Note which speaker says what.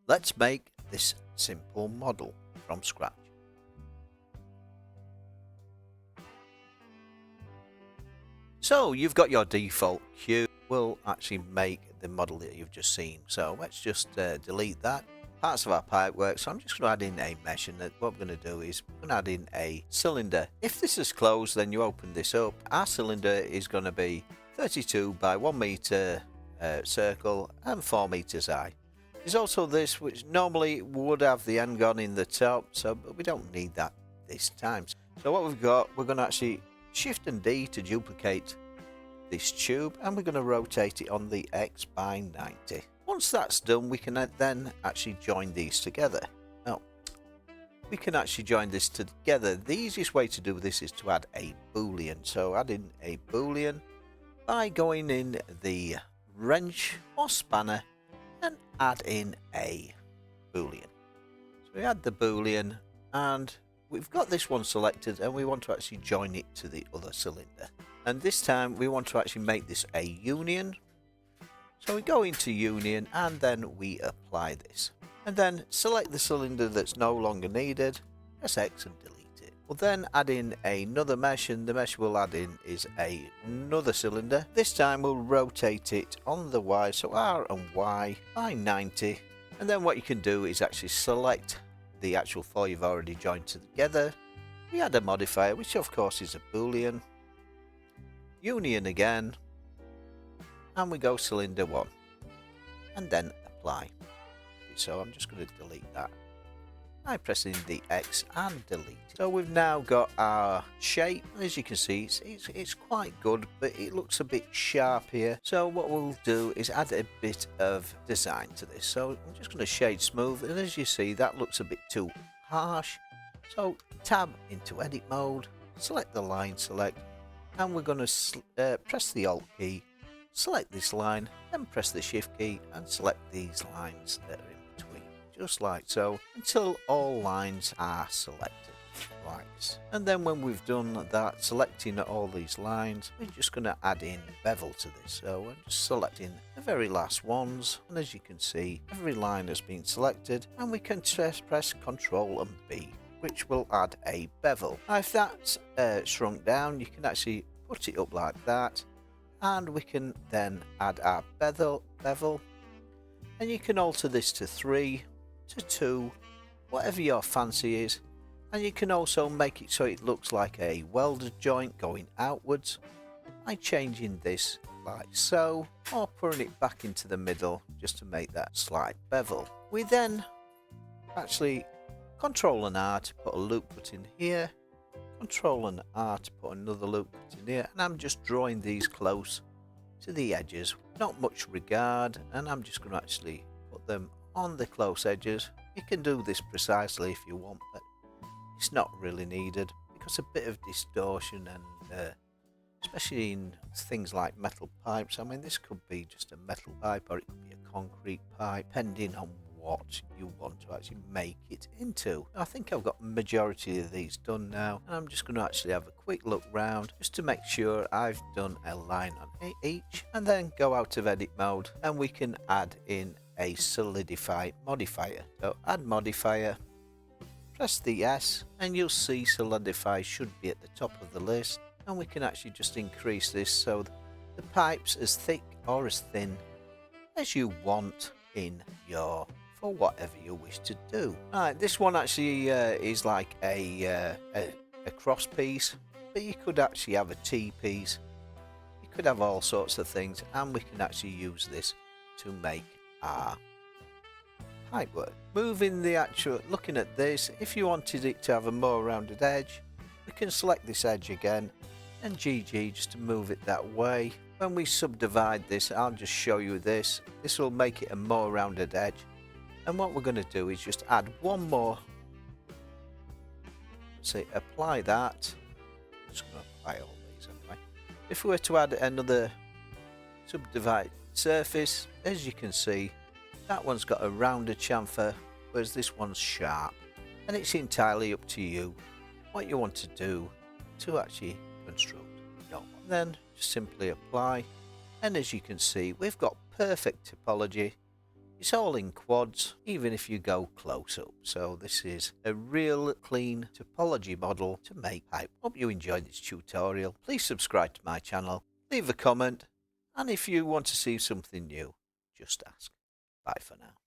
Speaker 1: Let's make this simple model from scratch. So you've got your default cube. We'll actually make the model that you've just seen. So let's just delete that. Parts of our pipe work. So I'm just going to add in a mesh, and what we're going to do is we're going to add in a cylinder. If this is closed, then you open this up. Our cylinder is going to be 32 by 1 meter circle and 4 meters high. There's also this, which normally would have the end gone in the top, but we don't need that this time. So what we've got, we're going to actually Shift and D to duplicate this tube, and we're going to rotate it on the X by 90. Once that's done, we can then actually join these together. Now, we can actually join this together. The easiest way to do this is to add a boolean. So add in a boolean by going in the wrench or spanner and add in a boolean. So we add the boolean, and we've got this one selected, and we want to actually join it to the other cylinder. And this time we want to actually make this a union. So we go into union, and then we apply this. And then select the cylinder that's no longer needed, press X and delete it. We'll then add in another mesh, and the mesh we'll add in is another cylinder. This time we'll rotate it on the Y, so R and Y by 90. And then what you can do is actually select the actual four you've already joined together. We add a modifier, which of course is a boolean, union again, and we go cylinder 1 and then apply. So I'm just going to delete that by pressing the X and delete. So we've now got our shape. As you can see, it's quite good, but it looks a bit sharp here. So what we'll do is add a bit of design to this. So I'm just going to shade smooth, and as you see, that looks a bit too harsh. So tab into edit mode, select the line select, and we're going to press the Alt key, select this line, then press the Shift key and select these lines that are in between, just like so, until all lines are selected like this. And then when we've done that, selecting all these lines, we're just going to add in bevel to this. So I'm just selecting the very last ones, and as you can see, every line has been selected, and we can press Ctrl and B, which will add a bevel. Now if that's shrunk down, you can actually put it up like that, and we can then add our bevel, and you can alter this to 3, to 2, whatever your fancy is. And you can also make it so it looks like a welded joint going outwards by changing this like so, or putting it back into the middle just to make that slight bevel. We then actually Control and R to put a loop cut in here, Control and R to put another loop cut in here, and I'm just drawing these close to the edges, not much regard, and I'm just going to actually put them on the close edges. You can do this precisely if you want, but it's not really needed, because a bit of distortion, and especially in things like metal pipes, I mean this could be just a metal pipe or it could be a concrete pipe, depending on what you want to actually make it into. I think I've got majority of these done now, and I'm just going to actually have a quick look round just to make sure I've done a line on each, and then go out of edit mode, and we can add in a solidify modifier. So add modifier, press the S, and you'll see solidify should be at the top of the list, and we can actually just increase this so the pipe's as thick or as thin as you want in your, for whatever you wish to do. Right, this one actually is like a cross piece, but you could actually have a T piece, you could have all sorts of things, and we can actually use this to make our pipe work. Moving the actual, looking at this, if you wanted it to have a more rounded edge, we can select this edge again and GG just to move it that way. When we subdivide this, I'll just show you this. This will make it a more rounded edge, and what we're going to do is just add one more. So apply that. I'm just going to apply all these anyway. If we were to add another subdivide surface, as you can see, that one's got a rounded chamfer, whereas this one's sharp, and it's entirely up to you what you want to do to actually construct your one. Then just simply apply, and as you can see, we've got perfect topology It's all in quads, even if you go close up. So this is a real clean topology model to make pipe. Hope you enjoyed this tutorial. Please subscribe to my channel, leave a comment, and if you want to see something new, just ask. Bye for now.